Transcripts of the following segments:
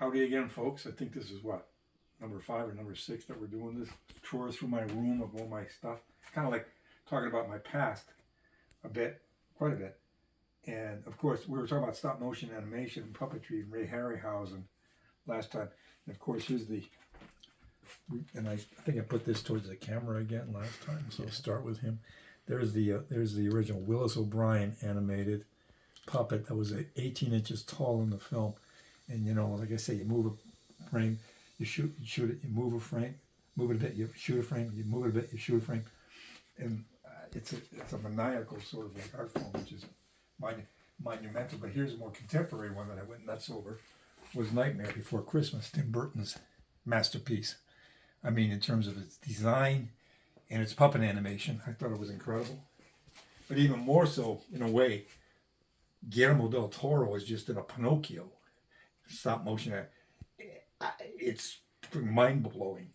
Howdy again, folks. I think this is what, number 5 or number 6 that we're doing this tour through my room of all my stuff. Kind of like talking about my past a bit, quite a bit. And of course, we were talking about stop motion animation and puppetry and Ray Harryhausen last time. And of course, here's the, and I think I put this towards the camera again last time, so I'll start with him. There's the original Willis O'Brien animated puppet that was 18 inches tall in the film. And you know, like I say, you move a frame, you shoot it, you move a frame, move it a bit, you shoot a frame, you move it a bit, you shoot a frame, and it's a maniacal sort of like art form, which is monumental. But here's a more contemporary one that I went nuts over, was Nightmare Before Christmas, Tim Burton's masterpiece. I mean, in terms of its design and its puppet animation, I thought it was incredible. But even more so, in a way, Guillermo del Toro is just in a Pinocchio stop motion. It's mind blowing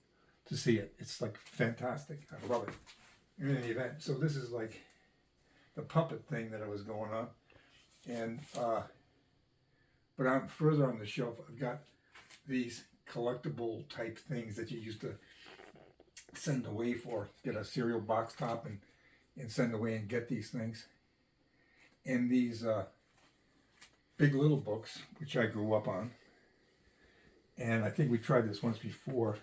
to see it. It's like fantastic. I love it. In any event, so this is like the puppet thing that was going on, and but I'm further on the shelf. I've got these collectible type things that you used to send away for. Get a cereal box top and send away and get these things, and these Big Little books, which I grew up on. And I think we tried this once before,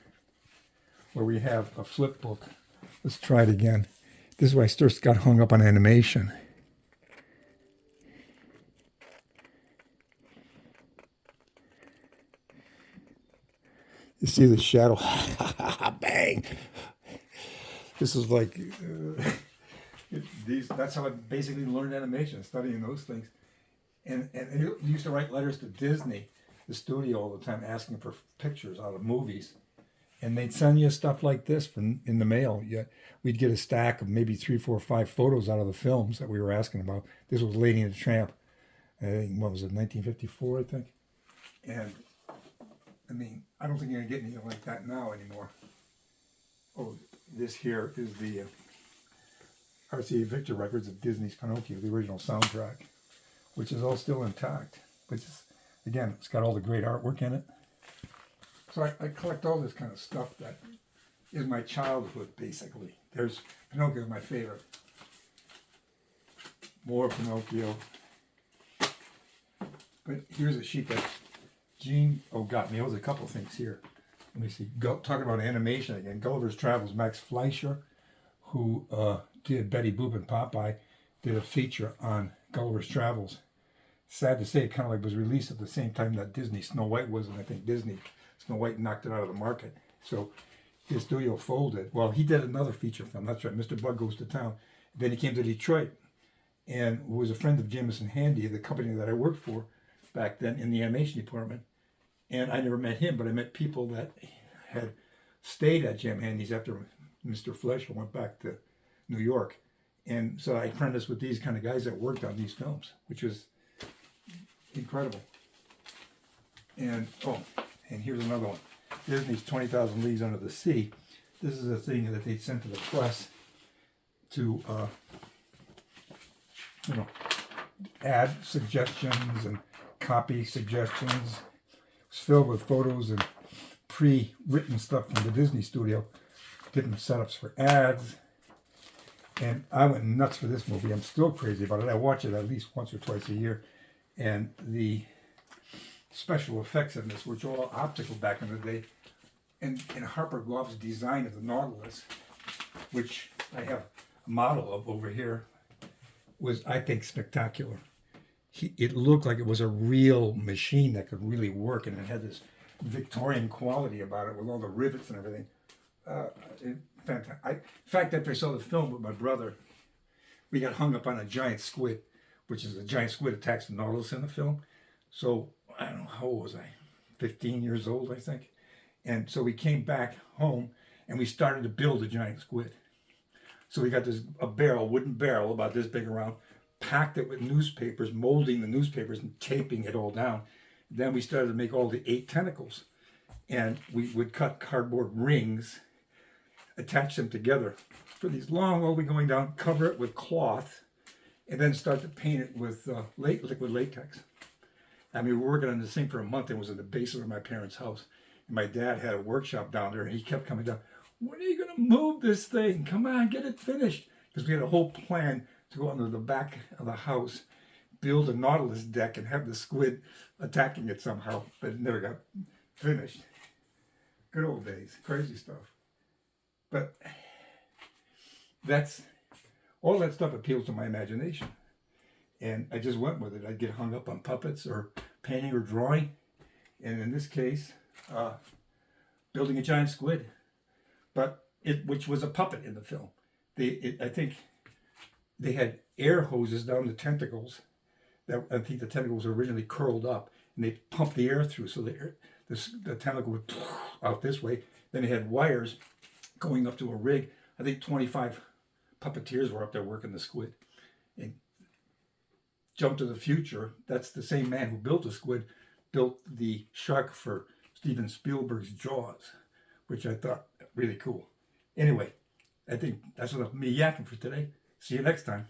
where we have a flip book. Let's try it again. This is where I first got hung up on animation. You see the shadow? Bang! This is like, that's how I basically learned animation, studying those things. And you used to write letters to Disney, the studio, all the time, asking for pictures out of movies, and they'd send you stuff like this in the mail. We'd get a stack of maybe 3, 4, 5 photos out of the films that we were asking about. This was Lady and the Tramp. I think, what was it, 1954, I think. And I mean, I don't think you're gonna get anything like that now anymore. Oh, this here is the RCA Victor records of Disney's Pinocchio, the original soundtrack, which is all still intact. But again, it's got all the great artwork in it. So I collect all this kind of stuff that is my childhood, basically. There's Pinocchio, my favorite. More Pinocchio. But here's a sheet that Gene got me. There was a couple things here. Let me see. Talking about animation again. Gulliver's Travels. Max Fleischer, who did Betty Boop and Popeye, did a feature on Gulliver's Travels. Sad to say, it kind of like was released at the same time that Disney Snow White was, and I think Disney Snow White knocked it out of the market. So his studio folded. Well, he did another feature film. That's right, Mr. Bug Goes to Town. Then he came to Detroit, and was a friend of Jameson Handy, the company that I worked for back then in the animation department. And I never met him, but I met people that had stayed at Jam Handy's after Mr. Fleischer went back to New York. And so I apprenticed with these kind of guys that worked on these films, which was incredible. And and here's another one. Disney's 20,000 Leagues Under the Sea. This is a thing that they sent to the press to add suggestions and copy suggestions. It was filled with photos and pre-written stuff from the Disney studio, different setups for ads. And I went nuts for this movie. I'm still crazy about it. I watch it at least once or twice a year. And the special effects in this, which were all optical back in the day, and Harper Glove's design of the Nautilus, which I have a model of over here, was, I think, spectacular. It looked like it was a real machine that could really work, and it had this Victorian quality about it with all the rivets and everything. Fantastic. In fact, after I saw the film with my brother, we got hung up on a giant squid, which is a giant squid attacks the Nautilus in the film. So, I don't know, how old was I? 15 years old, I think. And so we came back home and we started to build a giant squid. So we got a wooden barrel about this big around, packed it with newspapers, molding the newspapers and taping it all down. Then we started to make all the 8 tentacles. And we would cut cardboard rings, attach them together for these long, all the way going down, cover it with cloth, and then start to paint it with liquid latex. I mean, we were working on this thing for a month and it was in the basement of my parents' house. And my dad had a workshop down there and he kept coming down. When are you going to move this thing? Come on, get it finished. Because we had a whole plan to go into the back of the house, build a Nautilus deck and have the squid attacking it somehow. But it never got finished. Good old days. Crazy stuff. But that's, all that stuff appeals to my imagination. And I just went with it. I'd get hung up on puppets or painting or drawing. And in this case, building a giant squid. But which was a puppet in the film. I think they had air hoses down the tentacles. I think the tentacles were originally curled up. And they pumped the air through so the tentacle would out this way. Then they had wires going up to a rig. I think 25 puppeteers were up there working the squid. And jump to the future, that's the same man who built the squid, built the shark for Steven Spielberg's Jaws, which I thought really cool. Anyway, I think that's enough of me yakking for today. See you next time.